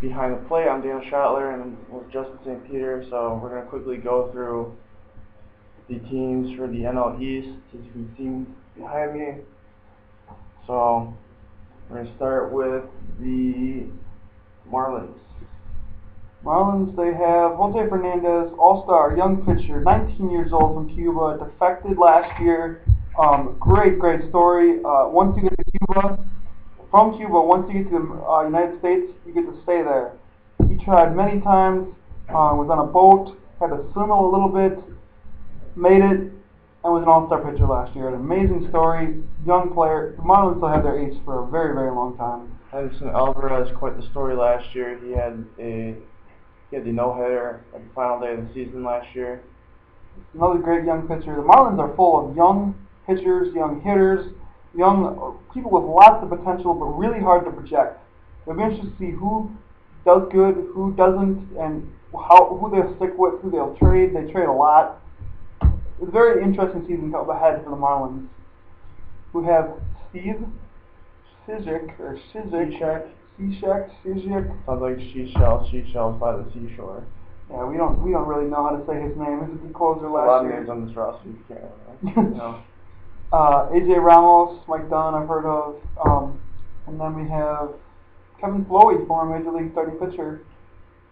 Behind the Plate. I'm Dan Schottler and with Justin St. Peter. So we're going to quickly go through the teams for the NL East, as you can see behind me. So we're going to start with the Marlins. Marlins, they have Jose Fernandez, all-star, young pitcher, 19 years old from Cuba, defected last year. Great story. Once you get to Cuba, once you get to the United States, you get to stay there. He tried many times, was on a boat, had to swim a little bit, made it, and was an all-star pitcher last year. An amazing story, young player. The Marlins still have their ace for a very, very long time. Edison Alvarez, quite the story last year. He had the no-hitter at the final day of the season last year. Another great young pitcher. The Marlins are full of young pitchers, young hitters, young people with lots of potential, but really hard to project. It'll be interesting to see who does good, who doesn't, and who they'll stick with, who they'll trade. They trade a lot. It's a very interesting season up ahead for the Marlins, who have Steve Cishek. Sounds like seashells by the seashore. Yeah, we don't really know how to say his name. This is the closer last year. A lot of names on this roster you can't know. AJ Ramos, Mike Dunn, I've heard of. And then we have Kevin Flowey, former Major League starting pitcher.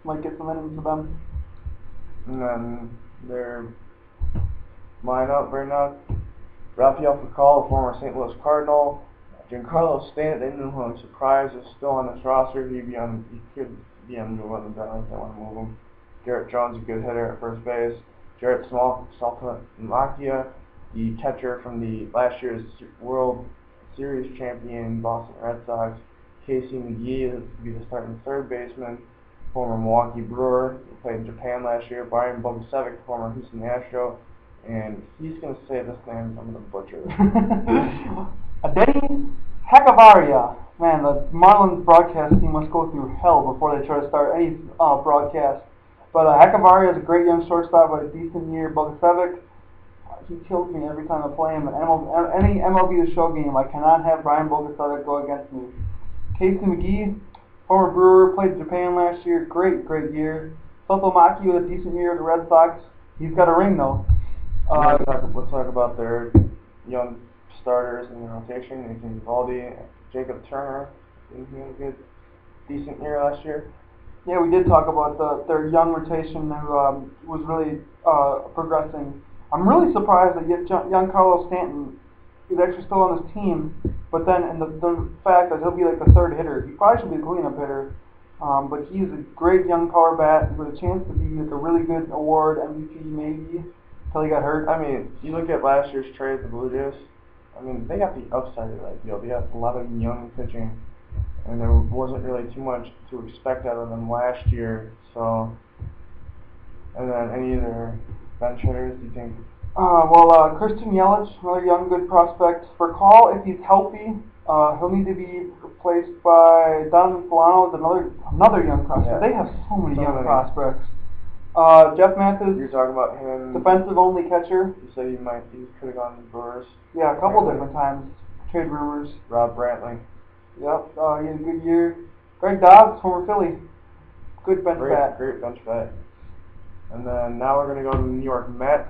Might get some innings for them. And then their lineup right now: Rafael Furcal, former St. Louis Cardinal. Giancarlo Stanton, who I'm surprised is still on this roster. He could be on the 11th. I don't want to move him. Garrett Jones, a good hitter at first base. Jarrett Saltalamacchia, the catcher from the last year's World Series champion Boston Red Sox. Casey McGee is to be the starting third baseman. Former Milwaukee Brewer, who played in Japan last year. Brian Bogusevic, former Houston Astro. And he's going to say this name, I'm going to butcher it. Adeiny Hechavarria. Man, the Marlins broadcast team must go through hell before they try to start any broadcast. But Hechavarria is a great young shortstop with a decent year. Bogusevic, he kills me every time I play him. In any MLB The Show game, I cannot have Brian Bogusevic go against me. Casey McGee, former Brewer, played in Japan last year. Great year. Saltalamacchia with a decent year with the Red Sox. He's got a ring, though. Let's talk about their young starters in the rotation. Nathan Eovaldi, Jacob Turner. He had a good, decent year last year. Yeah, we did talk about their young rotation who was really progressing. I'm really surprised that Giancarlo Stanton is actually still on this team, but then in the fact that he'll be like the third hitter. He probably should be the cleanup hitter, but he's a great young power bat with a chance to be like a really good award, MVP maybe, until he got hurt. I mean, you look at last year's trade, the Blue Jays. I mean, they got the upside of that deal. They got a lot of young pitching, and there wasn't really too much to expect out of them last year. So, and then any of their bench hitters, do you think? Christian Yelich, another young good prospect. Furcal, if he's healthy, he'll need to be replaced by Donovan Solano, another young prospect. Yeah. They have so many young prospects. Jeff Mathis. You're talking about him. Defensive only catcher. You said he could have gone to the Brewers. Yeah, a couple different times. Trade rumors. Rob Brantley. Yep, he had a good year. Greg Dobbs, former Philly. Good bench bat. Great bench bat. And then now we're going to go to the New York Mets.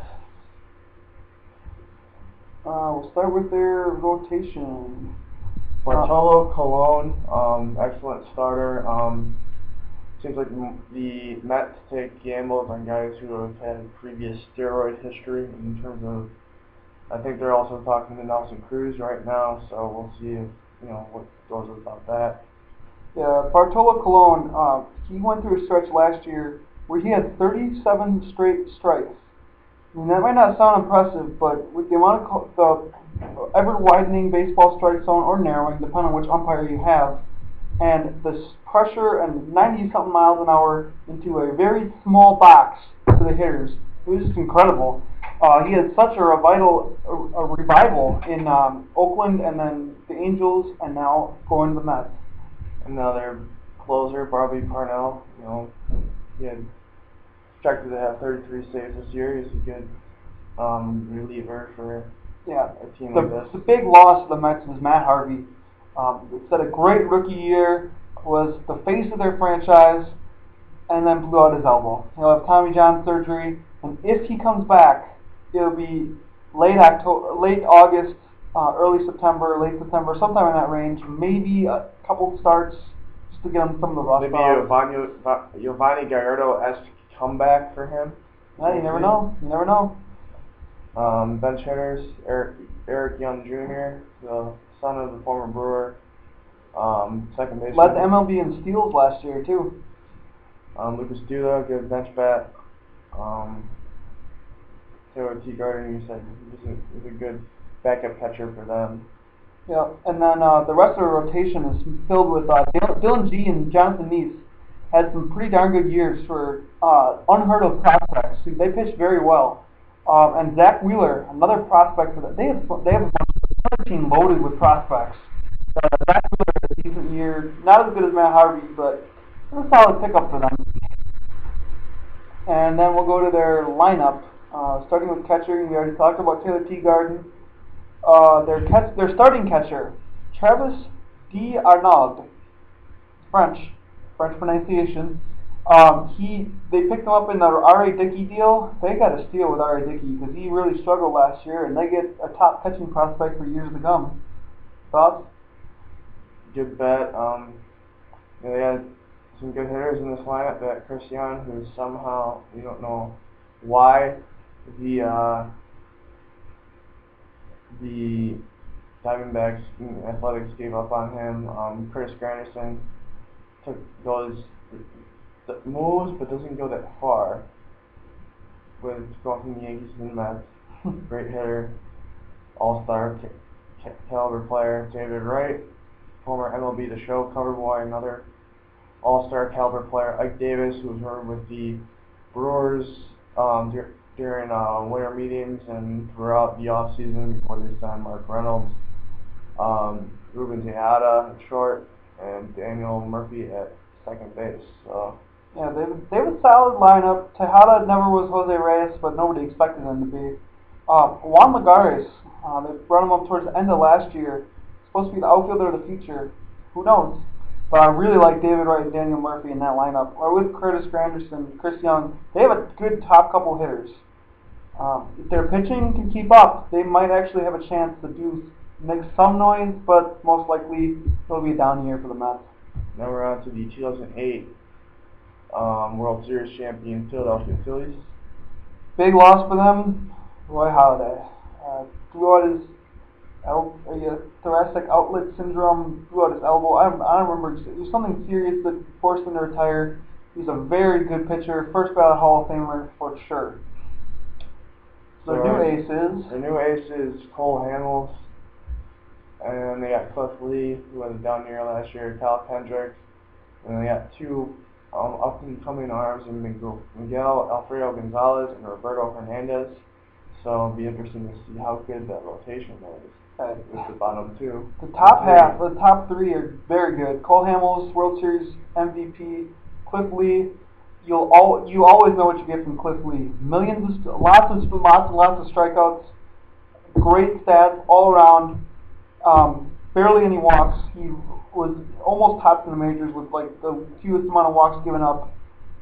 We'll start with their rotation. Bartolo Colon, excellent starter. Seems like the Mets take gambles on guys who have had previous steroid history in terms of. I think they're also talking to Nelson Cruz right now, so we'll see if what goes about that. Yeah, Bartolo Colon, he went through a stretch last year where he had 37 straight strikes. I mean, that might not sound impressive, but with the amount of the ever-widening baseball strike zone or narrowing, depending on which umpire you have, and the pressure and 90-something miles an hour into a very small box to the hitters, it was just incredible. He had such a revival in Oakland and then the Angels, and now going to the Mets. And now their closer, Bobby Parnell, he had projected to have 33 saves this year. He's a good reliever for a team like this. The big loss of the Mets was Matt Harvey. It's had a great rookie year, was the face of their franchise, and then blew out his elbow. He'll have Tommy John surgery, and if he comes back, it'll be late August, early September, late September, sometime in that range. Maybe a couple starts just to get him some of the rust Maybe off. Giovanni Gallardo-esque comeback for him. Yeah, you never know. You never know. Bench hitters, Eric Young Jr., the son of the former Brewer, second baseman. Led the MLB in steals last year, too. Lucas Duda, good bench bat. Taylor Teagarden, you said, is a good backup catcher for them. Yeah, and then the rest of the rotation is filled with Dylan G and Jonathan Neese had some pretty darn good years for unheard of prospects. They pitched very well. And Zach Wheeler, another prospect for them. They have a team loaded with prospects. Zach Wheeler had a decent year, not as good as Matt Harvey, but it was a solid pickup for them. And then we'll go to their lineup, starting with catcher. We already talked about Taylor Teagarden. Their starting catcher, Travis D'Arnaud, French pronunciation. They picked him up in the R.A. Dickey deal. They got a steal with R.A. Dickey because he really struggled last year, and they get a top catching prospect for years to come. Thoughts? Good bet. They had some good hitters in this lineup. That Christian, who somehow, we don't know why, the Diamondbacks Athletics gave up on him. Curtis Granderson moves but doesn't go that far. With going from the Yankees to the Mets. Great hitter, all-star caliber player. David Wright, former MLB The Show cover boy, another all-star caliber player. Ike Davis, who was rumored with the Brewers during winter meetings and throughout the off-season before they signed Mark Reynolds. Ruben Tejada at short, and Daniel Murphy at second base. So yeah, they have a solid lineup. Tejada never was Jose Reyes, but nobody expected him to be. Juan Lagares, they brought him up towards the end of last year. Supposed to be the outfielder of the future. Who knows? But I really like David Wright and Daniel Murphy in that lineup. Or with Curtis Granderson, Chris Young, they have a good top couple hitters. If their pitching can keep up, they might actually have a chance to make some noise, but most likely it'll be a down year for the Mets. Now we're on to the 2008 World Series champion Philadelphia Phillies. Big loss for them, Roy Halladay. Blew out his thoracic outlet syndrome, blew out his elbow. I don't remember. It was something serious that forced him to retire. He's a very good pitcher, first ballot Hall of Famer for sure. So their new ace is Cole Hamels, and they got Cliff Lee, who had a down year last year, Kyle Kendrick, and they got two up-and-coming arms in Miguel Alfredo Gonzalez and Roberto Hernandez. So it'll be interesting to see how good that rotation is. With the bottom two. The top three are very good. Cole Hamels, World Series MVP, Cliff Lee. You always know what you get from Cliff Lee. Lots of strikeouts, great stats all around. Barely any walks. He was almost tops in the majors with like the fewest amount of walks given up.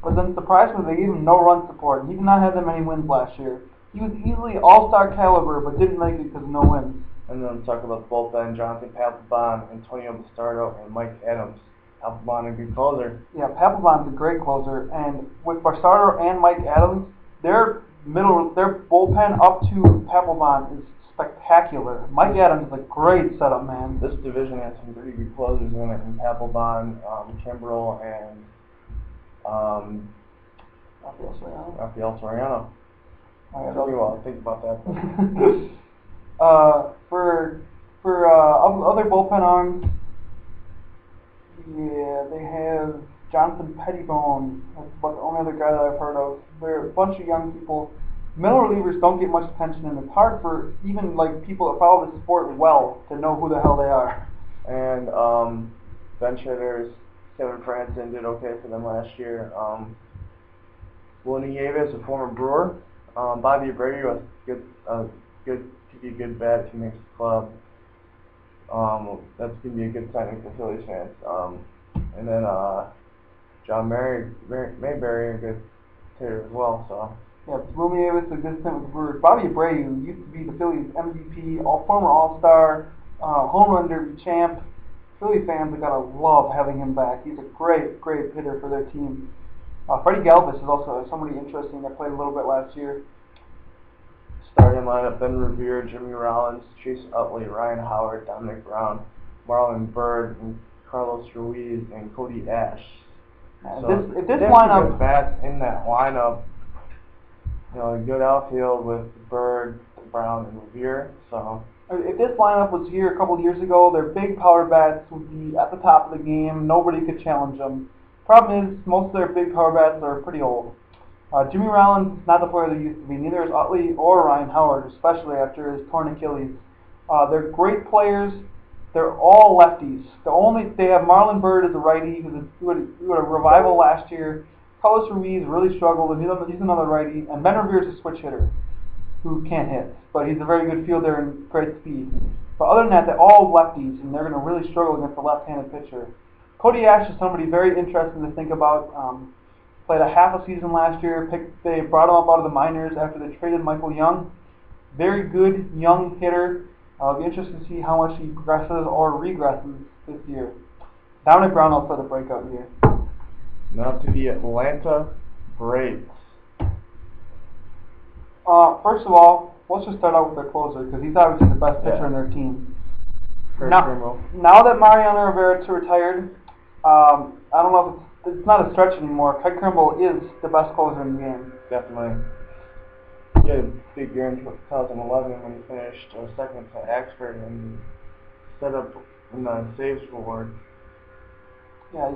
But then surprisingly, they gave him no run support. He did not have that many wins last year. He was easily all-star caliber, but didn't make it because of no wins. And then talk about the bullpen: Jonathan Papelbon, Antonio Bastardo, and Mike Adams. Papelbon, a good closer. Yeah, Papelbon's a great closer, and with Bastardo and Mike Adams, their bullpen up to Papelbon is spectacular. Mike Adams is a great setup man. This division has some pretty good closers in it, and Papelbon, Kimbrel, and Rafael Soriano. I'll think about that. For other bullpen arms, yeah, they have Jonathan Pettibone. That's about the only other guy that I've heard of. There are a bunch of young people. Middle relievers don't get much attention, and it's hard for even like people that follow the sport well to know who the hell they are. And bench hitters, Kevin Franzen did okay for them last year. Willie Nieves, a former Brewer. Bobby Abreu, could be a good bat if he makes the club. That's going to be a good signing for Phillies fans. And then John Mayberry, a good hitter as well. So. Yeah, Willie Davis, a good stint with the Brewers. Bobby Abreu used to be the Phillies MVP, former All-Star, home run derby champ. Philly fans are gonna love having him back. He's a great hitter for their team. Freddie Galvis is also somebody interesting that played a little bit last year. Starting lineup: Ben Revere, Jimmy Rollins, Chase Utley, Ryan Howard, Dominic Brown, Marlon Byrd, and Carlos Ruiz, and Cody Ash. So if this lineup, good bats in that lineup. You know, a good outfield with Byrd, Brown, and Revere. So if this lineup was here a couple of years ago, their big power bats would be at the top of the game. Nobody could challenge them. Problem is, most of their big power bats are pretty old. Jimmy Rollins is not the player they used to be. Neither is Utley or Ryan Howard, especially after his torn Achilles. They're great players. They're all lefties. They have Marlon Byrd as a righty who had a revival last year. Carlos Ruiz really struggled, and he's another righty. And Ben Revere is a switch hitter who can't hit, but he's a very good fielder and great speed. But other than that, they're all lefties, and they're going to really struggle against a left-handed pitcher. Cody Ash is somebody very interesting to think about. Played a half a season last year. They brought him up out of the minors after they traded Michael Young. Very good young hitter. It'll be interesting to see how much he progresses or regresses this year. Dominic Brown also had a breakout year. Now to the Atlanta Braves. First of all, let's just start out with their closer because he's obviously the best pitcher in their team. Now that Mariano Rivera's retired, I don't know if it's not a stretch anymore. Craig Kimbrel is the best closer in the game. Definitely. He had a big year in 2011 when he finished second to Axford and set up in the saves award. Yeah,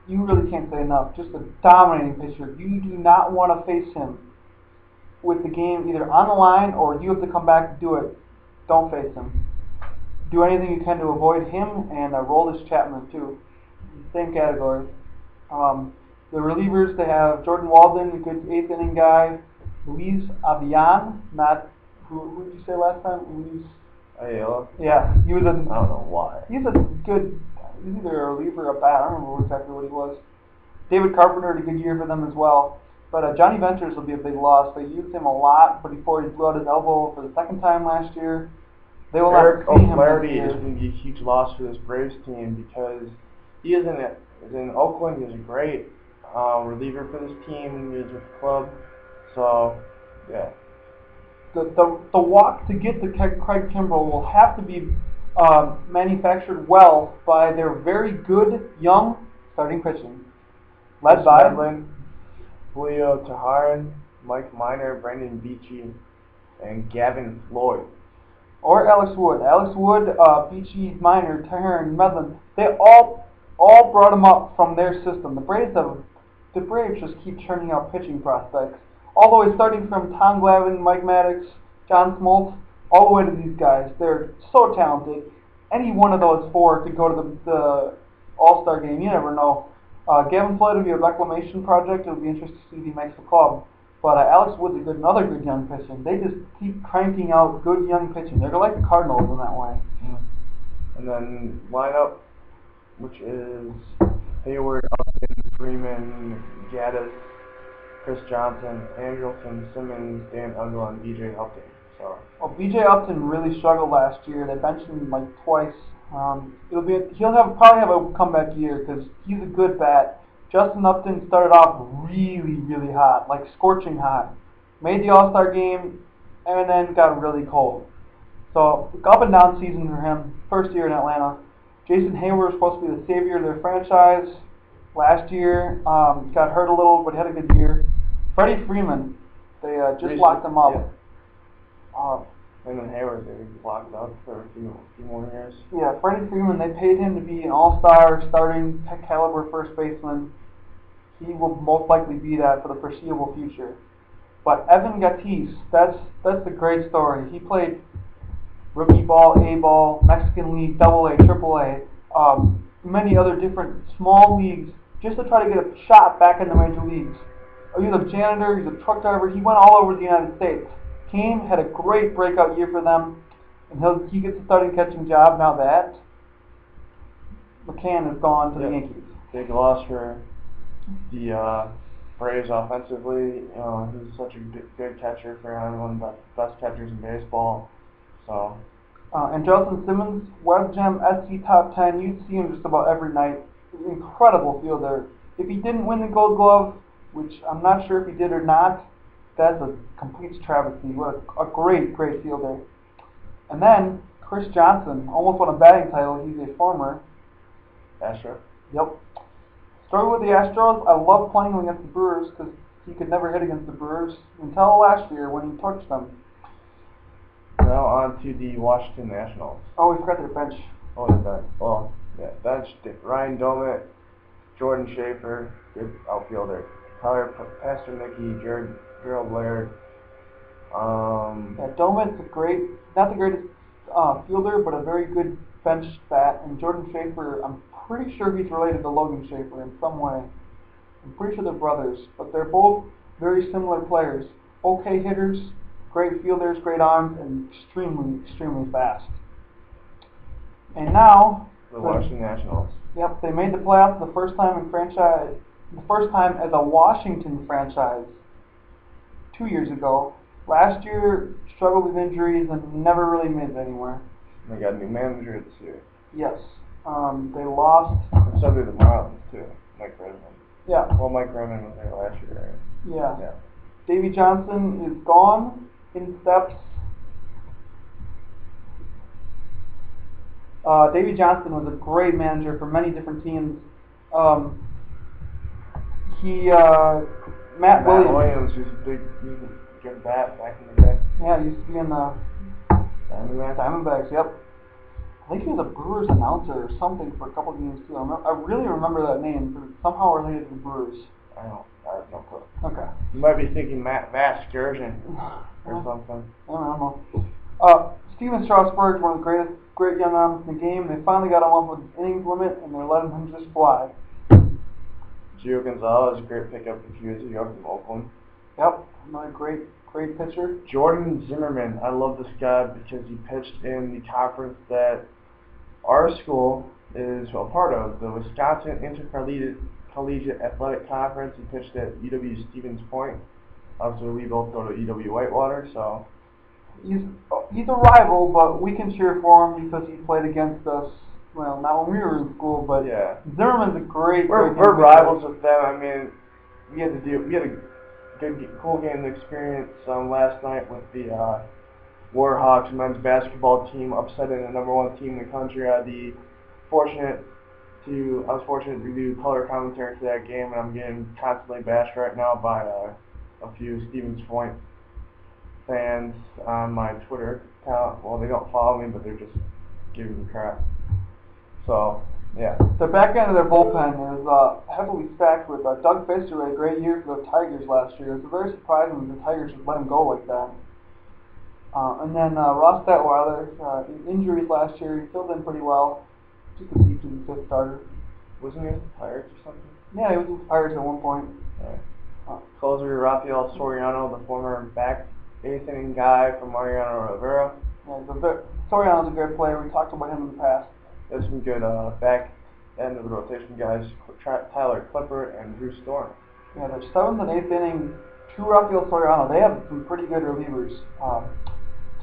you really can't say enough. Just a dominating pitcher. You do not want to face him with the game either on the line or you have to come back to do it. Don't face him. Do anything you can to avoid him and Aroldis Chapman too. Same category. The relievers, they have Jordan Walden, a good 8th inning guy. Luis Avian, not who did you say last time? Luis Ayala. Yeah, he was I don't know why. He's either a reliever or a bat. I don't remember exactly what he was. David Carpenter had a good year for them as well. But Johnny Ventures will be a big loss. They used him a lot, but before he blew out his elbow for the second time last year. They will Eric not see him O'Flaherty this is going to be a huge loss for this Braves team because he is in Oakland. He's a great reliever for this team. He was with the club. So, yeah. The walk to get to Craig Kimbrel will have to be manufactured well by their very good young starting pitching, led by Medlin, Julio Teheran, Mike Minor, Brandon Beachy, and Gavin Floyd. Or Alex Wood. Alex Wood, Beachy, Minor, Teheran, Medlin. They all brought him up from their system. The Braves just keep churning out pitching prospects. All the way starting from Tom Glavine, Mike Maddox, John Smoltz, all the way to these guys. They're so talented. Any one of those four could go to the All-Star game. You never know. Gavin Floyd will be a reclamation project. It'll be interesting to see if he makes the club. But Alex Wood's another good young pitcher. They just keep cranking out good young pitching. They're like the Cardinals in that way. And then lineup, which is Hayward, Upton, Freeman, Gaddis, Chris Johnson, Andrelton, Simmons, Dan Uggla, and B.J. Upton. So. Well, B.J. Upton really struggled last year. They benched him like twice. He'll probably have a comeback year because he's a good bat. Justin Upton started off really hot, like scorching hot. Made the All-Star game and then got really cold. So up and down season for him. First year in Atlanta. Jason Hayward was supposed to be the savior of their franchise. Last year got hurt a little, but had a good year. Freddie Freeman, they just locked him up. Yeah. And then Hayward, they locked up for a few more years. Yeah, Freddie Freeman, they paid him to be an all-star starting caliber first baseman. He will most likely be that for the foreseeable future. But Evan Gattis, that's the great story. He played rookie ball, A ball, Mexican League, AA, AAA, many other different small leagues just to try to get a shot back in the major leagues. He was a janitor, he was a truck driver, he went all over the United States. Came, had a great breakout year for them, and he gets a starting catching job now that McCann has gone to the Yankees. big loss for the Braves offensively. He's such a good catcher for him, one of the best catchers in baseball. So. And Justin Simmons, Web Gem SC top 10. You'd see him just about every night. Incredible fielder. If he didn't win the Gold Glove, which I'm not sure if he did or not, that's a complete travesty. What a great fielder. And then Chris Johnson almost won a batting title. He's a former Astro. Yep. Started with the Astros. I love playing him against the Brewers because he could never hit against the Brewers until last year when he torched them. Now on to the Washington Nationals. Oh, we forgot their bench. Oh, the bench. Well, yeah, bench. Ryan Doumit, Jordan Schaefer, good outfielder. Tyler Pastornicky, Gerald Laird. Yeah, Domit's not the greatest fielder, but a very good bench bat. And Jordan Schaefer, I'm pretty sure he's related to Logan Schaefer in some way. I'm pretty sure they're brothers, but they're both very similar players. Okay hitters, great fielders, great arms, and extremely fast. And now the Washington Nationals. Yep, they made the playoffs the first time as a Washington franchise 2 years ago. Last year struggled with injuries and never really made it anywhere. They got a new manager this year. Yes, they lost. And so did the Marlins too. Mike Redmond. Yeah. Well, Mike Redmond was there last year, right? Yeah. Davey Johnson is gone. In steps. Davey Johnson was a great manager for many different teams. Matt Williams was a good bat back in the day. Yeah, he used to be in the Diamondbacks. Yep. I think he was a Brewers announcer or something for a couple games too. I really remember that name, but it's somehow related to the Brewers. I have no clue. Okay. You might be thinking Matt Sturgeon or something. I don't know. Steven Strasburg, one of the great young arms in the game. They finally got him up with his innings limit, and they're letting him just fly. Gio Gonzalez, a great pickup a few years ago from Oakland. Yep, another great pitcher. Jordan Zimmerman, I love this guy because he pitched in the conference that our school is a part of, the Wisconsin Intercollegiate Athletic Conference. He pitched at UW Stevens Point. Obviously, we both go to UW Whitewater, so. He's a rival, but we can cheer for him because he played against us. Well, not when we were in school, but yeah. Zimmerman's a great. We're rivals with them. I mean, we had a cool game experience to night with the Warhawks men's basketball team upsetting the #1 team in the country. I was fortunate to do color commentary for that game, and I'm getting constantly bashed right now by a few Stevens Point fans on my Twitter account. Well, they don't follow me, but they're just giving me crap. So, yeah. The back end of their bullpen is heavily stacked with Doug Fister, who had a great year for the Tigers last year. It was very surprising that the Tigers would let him go like that. And then Ross Detweiler, injuries last year, he filled in pretty well. Just a deep to the fifth starter. Wasn't he with the Pirates or something? Yeah, he was with the Pirates at one point. Yeah. Closer Rafael Soriano, the former eighth inning guy from Mariano Rivera. Yeah, Soriano's a great player. We talked about him in the past. There's some good back end of the rotation guys, Tyler Clippert and Drew Storm. Yeah, their 7th and 8th inning, Rafael Soriano. They have some pretty good relievers.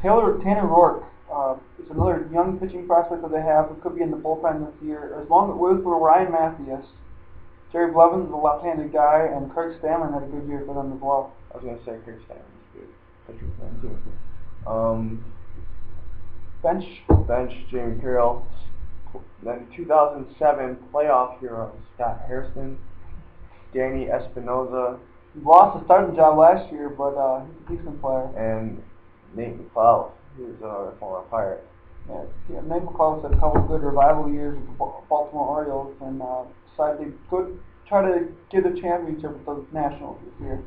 Tanner Rourke is another young pitching prospect that they have who could be in the bullpen this year. As long as with Ryan Mathias, Jerry Blevins is a left-handed guy, and Kirk Stammen had a good year for them as well. I was going to say Kirk Stammen's good pitcher for them too. Bench, Jamie Carroll. Then 2007 playoff heroes, Scott Harrison, Danny Espinoza. He lost the starting job last year, but he's a decent player. And Nate McLeod, who's a former Pirate. Yeah, Nate McLeod had a couple of good revival years with the Baltimore Orioles, and decided to try to get a championship with the Nationals this year.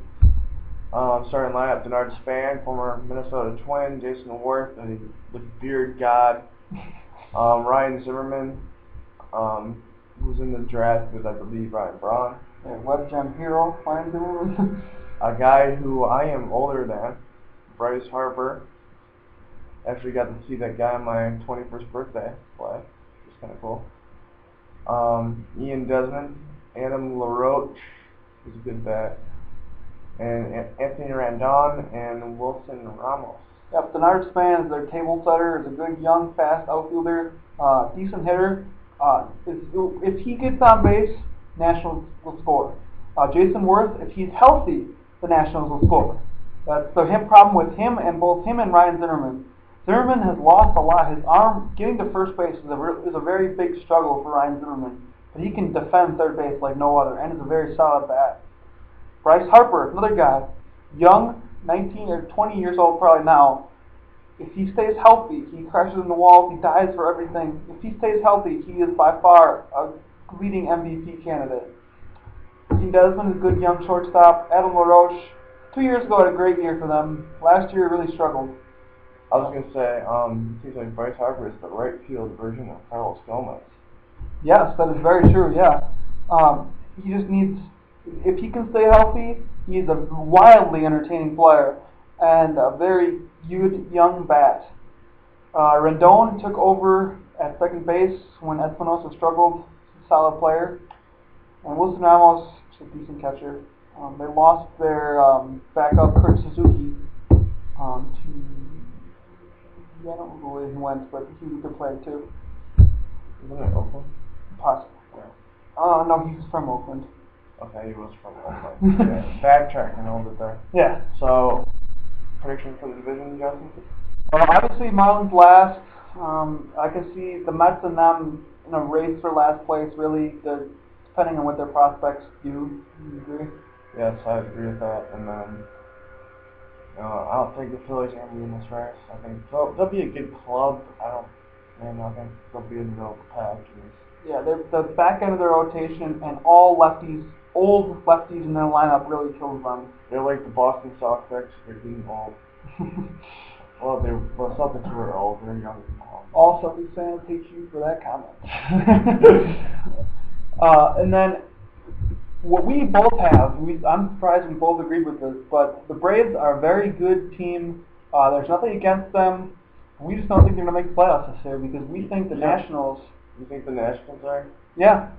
Starting lineup, Denard Span, former Minnesota Twin, Jason Worth, the beard god. Ryan Zimmerman, who's in the draft with, I believe, Ryan Braun. Yeah, Web Gem hero, Ryan Zimmerman. A guy who I am older than, Bryce Harper. Actually got to see that guy on my 21st birthday play, which is kind of cool. Ian Desmond, Adam LaRoche is a good bat. And Anthony Randon and Wilson Ramos. Yep, Denard Span is their table setter, is a good young, fast outfielder, decent hitter. If he gets on base, Nationals will score. Jason Worth, if he's healthy, the Nationals will score. That's the problem with him and both him and Ryan Zimmerman. Zimmerman has lost a lot. His arm, getting to first base is a very big struggle for Ryan Zimmerman. But he can defend third base like no other, and is a very solid bat. Bryce Harper, another guy, young, 19 or 20 years old probably now. If he stays healthy, he crashes in the walls, he dies for everything. If he stays healthy, he is by far a leading MVP candidate. Gene Desmond is a good young shortstop. Adam LaRoche, 2 years ago had a great year for them. Last year really struggled. I was going to say, it seems like Bryce Harper is the right field version of Carlos Gomez. Yes, that is very true, yeah. He just needs, if he can stay healthy, he's a wildly entertaining player and a very good young bat. Rendon took over at second base when Espinosa struggled. He's a solid player. And Wilson Ramos is a decent catcher. They lost their backup, Kurt Suzuki, I don't know where he went, but he was a good player too. Isn't it Oakland? Possibly. Yeah. No, he was from Oakland. Okay, he was from Oakland. Yeah, backtracking a little bit there. Yeah. So, prediction for the division, Justin? Obviously, Marlins last. I can see the Mets and them in a race for last place, really, depending on what their prospects do. You agree? Yes, I agree with that. And then, I don't think the Phillies are going to be in this race. I think they'll be a good club. I think they'll be in the middle of the pack. Yeah, the back end of their rotation and all lefties, old lefties in their lineup really kills them. They're like the Boston Sox. They're getting old. Well, Celtics were old. They're young. All Celtics fans hate you for that comment. And then what we both have, I'm surprised we both agreed with this, but the Braves are a very good team. There's nothing against them. We just don't think they're going to make the playoffs this year because we think the Nationals... You think the Nationals are? Yeah.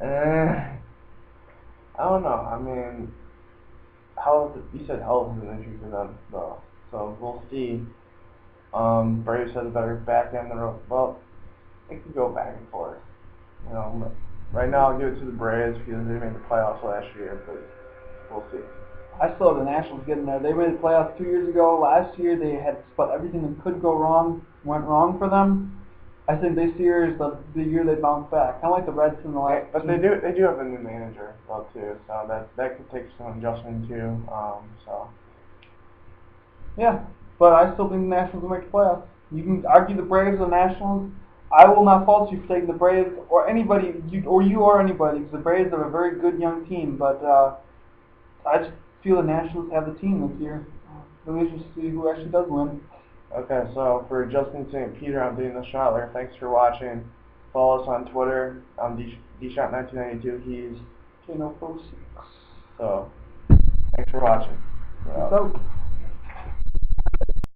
I don't know. I mean, you said health is an issue for them, though. So we'll see. Braves has a better back end than well, it could go back and forth. Right now I'll give it to the Braves because they made the playoffs last year, but we'll see. I still have the Nationals getting there. They made the playoffs 2 years ago. Last year they had everything that could go wrong went wrong for them. I think this year is the year they bounce back. Kind of like the Reds in the last. But they do have a new manager though too, so that could take some adjustment too. So. Yeah, but I still think the Nationals will make the playoffs. You can argue the Braves or the Nationals. I will not fault you for taking the Braves or anybody, you or anybody, because the Braves are a very good young team. But I just feel the Nationals have the team this year. Really just see who actually does win. Okay, so for Justin St. Peter, I'm Dean the Shotler. Thanks for watching. Follow us on Twitter. I'm DShot1992. He's K-No-4-6. So, thanks for watching. Peace out.